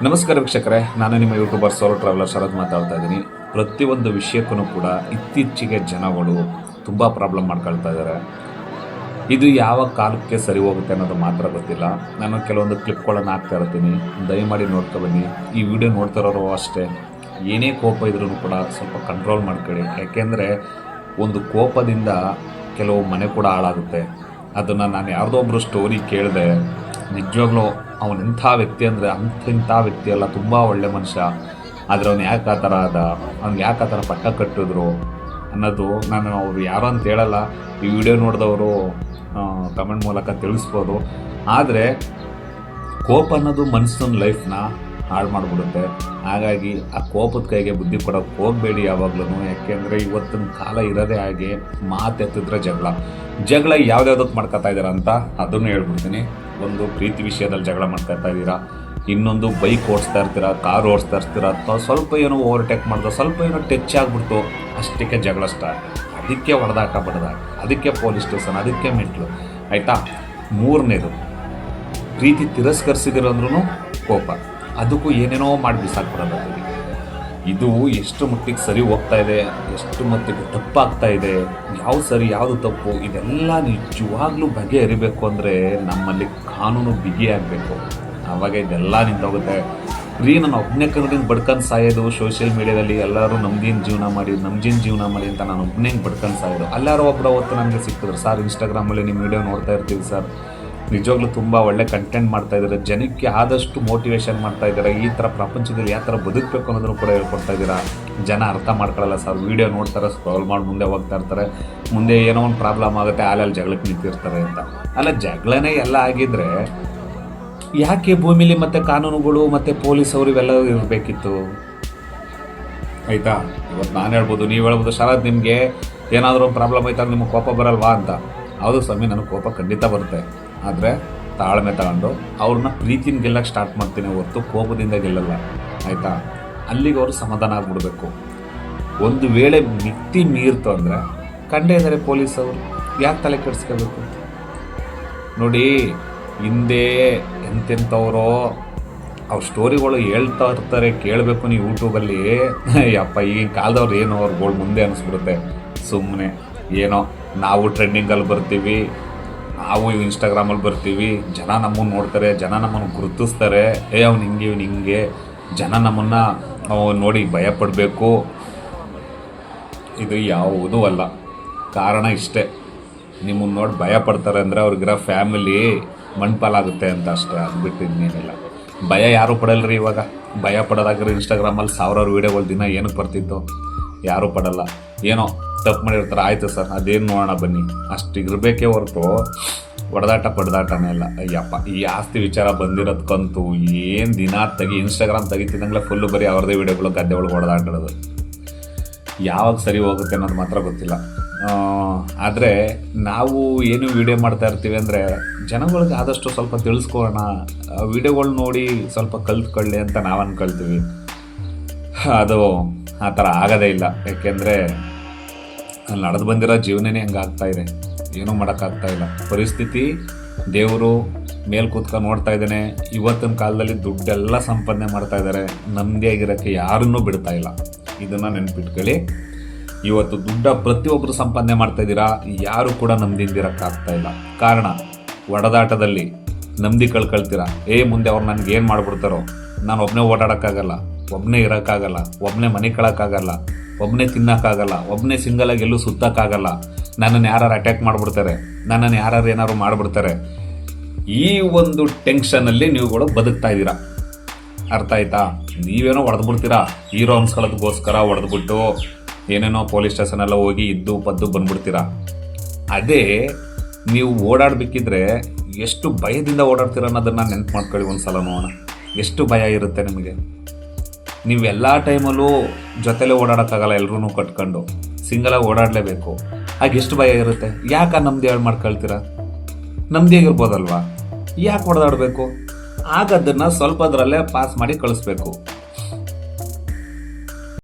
ನಮಸ್ಕಾರ ವೀಕ್ಷಕರೇ, ನಾನು ನಿಮ್ಮ ಯೂಟ್ಯೂಬರ್ ಸೋಲೋ ಟ್ರಾವೆಲರ್ ಶರತ್ ಮಾತಾಡ್ತಾ ಇದ್ದೀನಿ. ಪ್ರತಿಯೊಂದು ವಿಷಯಕ್ಕೂ ಕೂಡ ಇತ್ತೀಚೆಗೆ ಜನಗಳು ತುಂಬ ಪ್ರಾಬ್ಲಮ್ ಮಾಡ್ಕೊಳ್ತಾ ಇದ್ದಾರೆ. ಇದು ಯಾವ ಕಾಲಕ್ಕೆ ಸರಿ ಹೋಗುತ್ತೆ ಅನ್ನೋದು ಮಾತ್ರ ಗೊತ್ತಿಲ್ಲ. ನಾನು ಕೆಲವೊಂದು ಕ್ಲಿಪ್ಗಳನ್ನು ಹಾಕ್ತಾ ಇರ್ತೀನಿ, ದಯಮಾಡಿ ನೋಡ್ಕೊ ಬನ್ನಿ. ಈ ವಿಡಿಯೋ ನೋಡ್ತಿರೋರು ಅಷ್ಟೇ, ಏನೇ ಕೋಪ ಇದ್ರೂ ಕೂಡ ಸ್ವಲ್ಪ ಕಂಟ್ರೋಲ್ ಮಾಡ್ಕೊಳ್ಳಿ. ಯಾಕೆಂದರೆ ಒಂದು ಕೋಪದಿಂದ ಕೆಲವು ಮನೆ ಕೂಡ ಹಾಳಾಗುತ್ತೆ. ಅದನ್ನು ನಾನು ಯಾವುದೋ ಒಬ್ಬರು ಸ್ಟೋರಿ ಕೇಳಿದೆ, ನಿಜವಾಗ್ಲೂ ಅವನೆಂಥ ವ್ಯಕ್ತಿ ಅಂದರೆ ಅಂಥ ವ್ಯಕ್ತಿ ಅಲ್ಲ, ತುಂಬ ಒಳ್ಳೆ ಮನುಷ್ಯ. ಆದರೆ ಅವ್ನು ಯಾಕೆ ಆ ಥರ ಆದ, ಅವ್ನಿಗೆ ಯಾಕೆ ಆ ಥರ ಪಟ್ಟ ಕಟ್ಟಿದ್ರು ಅನ್ನೋದು ನಾನು ಅವರು ಯಾರೋ ಅಂತ ಹೇಳಲ್ಲ. ಈ ವಿಡಿಯೋ ನೋಡಿದವರು ಕಮೆಂಟ್ ಮೂಲಕ ತಿಳಿಸ್ಬೋದು. ಆದರೆ ಕೋಪ ಅನ್ನೋದು ಮನುಷ್ಯನ ಲೈಫ್ನ ಹಾಳು ಮಾಡಿಬಿಡುತ್ತೆ. ಹಾಗಾಗಿ ಆ ಕೋಪದ ಕೈಗೆ ಬುದ್ಧಿ ಕೊಡೋಕೆ ಹೋಗಬೇಡಿ ಯಾವಾಗ್ಲೂ. ಯಾಕೆಂದರೆ ಇವತ್ತಿನ ಕಾಲ ಇರೋದೇ ಹಾಗೆ, ಮಾತೆತ್ತಿದ್ರೆ ಜಗಳ ಯಾವ್ದಾವ್ದಕ್ಕೆ ಮಾಡ್ಕೊತಾ ಇದ್ದೀರಾ ಅಂತ ಅದನ್ನು ಹೇಳ್ಬಿಡ್ತೀನಿ. ಒಂದು ಪ್ರೀತಿ ವಿಷಯದಲ್ಲಿ ಜಗಳ ಮಾಡ್ಕೊತಾ ಇದ್ದೀರಾ, ಇನ್ನೊಂದು ಬೈಕ್ ಓಡಿಸ್ತಾ ಇರ್ತೀರಾ, ಕಾರ್ ಓಡಿಸ್ತಾ ಇರ್ತೀರಾ, ಅಥವಾ ಸ್ವಲ್ಪ ಏನೋ ಓವರ್ಟೇಕ್ ಮಾಡಿದ್ರು, ಸ್ವಲ್ಪ ಏನೋ ಟಚ್ ಆಗಿಬಿಡ್ತು, ಅಷ್ಟಕ್ಕೆ ಜಗಳ ಸ್ಟಾರ್ಟ್. ಅದಕ್ಕೆ ಹೊಡೆದಾಕ ಬಡ್ದಾಕ, ಅದಕ್ಕೆ ಪೊಲೀಸ್ ಸ್ಟೇಷನ್, ಅದಕ್ಕೆ ಮೆಟ್ಲು, ಆಯಿತಾ. ಮೂರನೇದು, ಪ್ರೀತಿ ತಿರಸ್ಕರಿಸಿದಿರಂದ್ರೂ ಕೋಪ, ಅದಕ್ಕೂ ಏನೇನೋ ಮಾಡಿ ಬಿಸಾಕ್ಬಿಡೋದು. ಇದು ಎಷ್ಟು ಮಟ್ಟಿಗೆ ಸರಿ ಹೋಗ್ತಾ ಇದೆ, ಎಷ್ಟು ಮಟ್ಟಿಗೆ ತಪ್ಪಾಗ್ತಾ ಇದೆ, ಯಾವುದು ಸರಿ ಯಾವುದು ತಪ್ಪು, ಇದೆಲ್ಲ ನಿಜವಾಗ್ಲೂ ಬಗೆಹರಿಬೇಕು ಅಂದರೆ ನಮ್ಮಲ್ಲಿ ಕಾನೂನು ಬಿಗಿಯಾಗಬೇಕು. ಆವಾಗ ಇದೆಲ್ಲ ನಿಂತೋಗುತ್ತೆ. ನಾನು ಒಬ್ಬನೇ ಕನ್ನಡಿಂದ ಬಡ್ಕೊಂಡು ಸಾಯೋದು ಸೋಷಿಯಲ್ ಮೀಡಿಯಾದಲ್ಲಿ, ಎಲ್ಲರೂ ನಮ್ದೇನು ಜೀವನ ಮಾಡಿ ಅಂತ ನಾನು ಒಬ್ಬನೇ ಬಡ್ಕೊಂಡು ಸಾಯೋದು. ಎಲ್ಲರೂ ಒಬ್ಬರು ಅವತ್ತು ನನಗೆ ಸಿಕ್ಕಿದ್ರು, ಸರ್ ಇನ್ಸ್ಟಾಗ್ರಾಮಲ್ಲಿ ನಿಮ್ಮ ವಿಡಿಯೋ ನೋಡ್ತಾ ಇರ್ತೀವಿ ಸರ್, ನಿಜವಾಗ್ಲೂ ತುಂಬ ಒಳ್ಳೆ ಕಂಟೆಂಟ್ ಮಾಡ್ತಾ ಇದ್ದಾರೆ, ಜನಕ್ಕೆ ಆದಷ್ಟು ಮೋಟಿವೇಶನ್ ಮಾಡ್ತಾ ಇದ್ದಾರೆ, ಈ ಥರ ಪ್ರಪಂಚದಲ್ಲಿ ಯಾವ ಥರ ಬದುಕಬೇಕು ಅನ್ನೋದನ್ನು ಕೂಡ ಹೇಳ್ಕೊಡ್ತಾ ಇದ್ದೀರಾ. ಜನ ಅರ್ಥ ಮಾಡ್ಕೊಳ್ಳಲ್ಲ ಸರ್, ವೀಡಿಯೋ ನೋಡ್ತಾರೆ, ಸ್ಕ್ರೋಲ್ ಮಾಡಿ ಮುಂದೆ ಹೋಗ್ತಾ ಇರ್ತಾರೆ, ಮುಂದೆ ಏನೋ ಒಂದು ಪ್ರಾಬ್ಲಮ್ ಆಗುತ್ತೆ, ಆಲೆಲ್ಲಿ ಜಗಳಕ್ಕೆ ನಿಂತಿರ್ತಾರೆ ಅಂತ. ಅಲ್ಲ, ಜಗಳನೇ ಎಲ್ಲ ಆಗಿದ್ರೆ ಯಾಕೆ ಭೂಮಿಲಿ ಮತ್ತೆ ಕಾನೂನುಗಳು ಮತ್ತು ಪೊಲೀಸವರು ಇವೆಲ್ಲ ಇರಬೇಕಿತ್ತು, ಆಯಿತಾ. ಇವತ್ತು ನಾನು ಹೇಳ್ಬೋದು, ನೀವು ಹೇಳ್ಬೋದು, ಶರತ್ ನಿಮಗೆ ಏನಾದರೂ ಒಂದು ಪ್ರಾಬ್ಲಮ್ ಆಯ್ತಾ ನಿಮಗೆ ಕೋಪ ಬರಲ್ವಾ ಅಂತ. ಹೌದು ಸ್ವಾಮಿ, ನನಗೆ ಕೋಪ ಖಂಡಿತ ಬರುತ್ತೆ. ಆದರೆ ತಾಳ್ಮೆ ತಗೊಂಡು ಅವ್ರನ್ನ ಪ್ರೀತಿನ ಗೆಲ್ಲಕ್ಕೆ ಸ್ಟಾರ್ಟ್ ಮಾಡ್ತೀನಿ ಹೊರತು ಕೋಪದಿಂದ ಗೆಲ್ಲಲ್ಲ, ಆಯಿತಾ. ಅಲ್ಲಿಗೆ ಅವರು ಸಮಾಧಾನ ಆಗಿಬಿಡ್ಬೇಕು. ಒಂದು ವೇಳೆ ಮಿತಿ ಮೀರ್ತು ಅಂದರೆ ಕಂಡೇ ಇದ್ದಾರೆ ಪೊಲೀಸವರು, ಯಾಕೆ ತಲೆ ಕೆಡಿಸ್ಕೋಬೇಕು ನೋಡಿ. ಹಿಂದೆ ಎಂತೆಂಥವರೋ ಅವ್ರ ಸ್ಟೋರಿಗಳು ಹೇಳ್ತಾ ಇರ್ತಾರೆ, ಕೇಳಬೇಕು ನೀವು ಯೂಟ್ಯೂಬಲ್ಲಿ. ಯಪ್ಪ, ಈಗಿನ ಕಾಲದವ್ರು ಏನೋ ಅವ್ರುಗಳು ಮುಂದೆ ಅನಿಸ್ಬಿಡುತ್ತೆ. ಸುಮ್ಮನೆ ಏನೋ ನಾವು ಟ್ರೆಂಡಿಂಗಲ್ಲಿ ಬರ್ತೀವಿ, ನಾವು ಇನ್ಸ್ಟಾಗ್ರಾಮಲ್ಲಿ ಬರ್ತೀವಿ, ಜನ ನಮ್ಮನ್ನು ನೋಡ್ತಾರೆ, ಜನ ನಮ್ಮನ್ನು ಗುರುತಿಸ್ತಾರೆ, ಅವ್ನು ಹಿಂಗೆ ಜನ ನಮ್ಮನ್ನು ನೋಡಿ ಭಯಪಡಬೇಕು. ಇದು ಯಾವುದೂ ಅಲ್ಲ. ಕಾರಣ ಇಷ್ಟೇ, ನಿಮ್ಮನ್ನು ನೋಡಿ ಭಯಪಡ್ತಾರೆ ಅಂದರೆ ಅವ್ರಿಗಿರೋ ಫ್ಯಾಮಿಲಿ ಮಣ್ಪಾಲಾಗುತ್ತೆ ಅಂತ ಅಷ್ಟೇ, ಅದು ಬಿಟ್ಟು ಇನ್ನೇನಿಲ್ಲ. ಭಯ ಯಾರೂ ಪಡಲ್ರಿ ಇವಾಗ. ಭಯ ಪಡೋದಾಗ್ರೆ ಇನ್ಸ್ಟಾಗ್ರಾಮಲ್ಲಿ ಸಾವಿರಾರು ವೀಡಿಯೋಗಳು ದಿನ ಏನಕ್ಕೆ ಬರ್ತಿತ್ತು, ಯಾರೂ ಪಡಲ್ಲ. ಏನೋ ತಪ್ಪು ಮಾಡಿರ್ತಾರೆ, ಆಯಿತು ಸರ್ ಅದೇನು ನೋಡೋಣ ಬನ್ನಿ, ಅಷ್ಟಿಗಿರಬೇಕೇ ಹೊರತು ಪಡ್ದಾಟನೇ ಇಲ್ಲ. ಅಯ್ಯಪ್ಪ, ಈ ಆಸ್ತಿ ವಿಚಾರ ಬಂದಿರೋದಕ್ಕಂತೂ ಏನು ದಿನ ಇನ್ಸ್ಟಾಗ್ರಾಮ್ ತೆಗಿತಿದ್ದಂಗೆ ಫುಲ್ಲು ಬರೀ ಅವ್ರದ್ದೇ ವೀಡಿಯೋಗಳು, ಗದ್ದೆ ಒಳಗೆ ಹೊಡೆದಾಟೋದು. ಯಾವಾಗ ಸರಿ ಹೋಗುತ್ತೆ ಅನ್ನೋದು ಮಾತ್ರ ಗೊತ್ತಿಲ್ಲ. ಆದರೆ ನಾವು ಏನು ವೀಡಿಯೋ ಮಾಡ್ತಾ ಇರ್ತೀವಿ ಅಂದರೆ ಜನಗಳಿಗೆ ಆದಷ್ಟು ಸ್ವಲ್ಪ ತಿಳಿಸ್ಕೊಳ್ಳೋಣ, ವೀಡಿಯೋಗಳು ನೋಡಿ ಸ್ವಲ್ಪ ಕಲ್ತ್ಕೊಳ್ಳಿ ಅಂತ ನಾವು ಅಂದ್ಕೊಳ್ತೀವಿ. ಅದು ಆ ಥರ ಆಗೋದೇ ಇಲ್ಲ. ಯಾಕೆಂದರೆ ನಡೆದು ಬಂದಿರೋ ಜೀವನನೇ ಹಂಗಾಗ್ತಾ ಇದೆ, ಏನೂ ಮಾಡೋಕ್ಕಾಗ್ತಾ ಇಲ್ಲ. ಪರಿಸ್ಥಿತಿ ದೇವರು ಮೇಲೆ ಕೂತ್ಕೊಂಡು ನೋಡ್ತಾ ಇದ್ದಾನೆ. ಇವತ್ತಿನ ಕಾಲದಲ್ಲಿ ದುಡ್ಡೆಲ್ಲ ಸಂಪಾದನೆ ಮಾಡ್ತಾ ಇದ್ದಾರೆ, ನೆಮ್ಮದಿಯಾಗಿರೋಕ್ಕೆ ಯಾರನ್ನೂ ಬಿಡ್ತಾ ಇಲ್ಲ. ಇದನ್ನು ನೆನ್ಪಿಟ್ಕೊಳ್ಳಿ. ಇವತ್ತು ಪ್ರತಿಯೊಬ್ಬರು ಸಂಪಾದನೆ ಮಾಡ್ತಾ ಇದ್ದೀರಾ, ಯಾರು ಕೂಡ ನೆಮ್ಮದಿಯಿಂದಿರೋಕ್ಕಾಗ್ತಾ ಇಲ್ಲ. ಕಾರಣ ಒಡೆದಾಟದಲ್ಲಿ ನೆಮ್ಮದಿ ಕಳ್ಕೊಳ್ತೀರಾ. ಮುಂದೆ ಅವ್ರು ನನಗೆ ಏನು ಮಾಡಿಬಿಡ್ತಾರೋ, ನಾನು ಒಬ್ಬನೇ ಓಡಾಡೋಕ್ಕಾಗಲ್ಲ, ಒಬ್ಬನೇ ಇರೋಕ್ಕಾಗಲ್ಲ, ಒಬ್ಬನೇ ಮನೆ ಕಳೋಕ್ಕಾಗಲ್ಲ, ಒಬ್ಬನೇ ತಿನ್ನೋಕ್ಕಾಗಲ್ಲ, ಒಬ್ಬನೇ ಸಿಂಗಲಾಗಿ ಎಲ್ಲೂ ಸುತ್ತಕ್ಕಾಗಲ್ಲ, ನನ್ನನ್ನು ಯಾರು ಅಟ್ಯಾಕ್ ಮಾಡಿಬಿಡ್ತಾರೆ, ನನ್ನನ್ನು ಯಾರು ಏನಾದ್ರು ಮಾಡಿಬಿಡ್ತಾರೆ. ಈ ಒಂದು ಟೆನ್ಷನಲ್ಲಿ ನೀವುಗಳು ಬದುಕ್ತಾ ಇದ್ದೀರಾ. ಅರ್ಥ ಆಯ್ತಾ? ನೀವೇನೋ ಹೊಡೆದ್ಬಿಡ್ತೀರಾ, ಹೀರೋ ಅನ್ಸ್ಕೊಳ್ಳೋದಕ್ಕೋಸ್ಕರ ಹೊಡೆದ್ಬಿಟ್ಟು ಏನೇನೋ ಪೊಲೀಸ್ ಸ್ಟೇಷನೆಲ್ಲ ಹೋಗಿ ಇದ್ದು ಪದ್ದು ಬಂದ್ಬಿಡ್ತೀರಾ. ಅದೇ ನೀವು ಓಡಾಡಬೇಕಿದ್ರೆ ಎಷ್ಟು ಭಯದಿಂದ ಓಡಾಡ್ತೀರ ಅನ್ನೋದನ್ನು ನೆನ್ಪು ಮಾಡ್ಕೊಳ್ಳಿ ಒಂದ್ಸಲ ನೋಡೋಣ. ಎಷ್ಟು ಭಯ ಇರುತ್ತೆ ನಿಮಗೆ. ನೀವೆಲ್ಲ ಟೈಮಲ್ಲೂ ಜೊತೆಲೇ ಓಡಾಡೋಕ್ಕಾಗಲ್ಲ, ಎಲ್ಲರೂ ಕಟ್ಕೊಂಡು ಸಿಂಗಲಾಗಿ ಓಡಾಡಲೇಬೇಕು. ಆಗ ಎಷ್ಟು ಭಯ ಇರುತ್ತೆ. ಯಾಕೆ ನಮ್ಮದು ಹೇಳಿ ಮಾಡ್ಕೊಳ್ತೀರಾ? ನಮ್ಮದಿಯಾಗಿರ್ಬೋದಲ್ವಾ, ಯಾಕೆ ಹೊಡೆದಾಡಬೇಕು? ಆಗ ಅದನ್ನು ಸ್ವಲ್ಪ ಅದರಲ್ಲೇ ಪಾಸ್ ಮಾಡಿ ಕಳಿಸ್ಬೇಕು.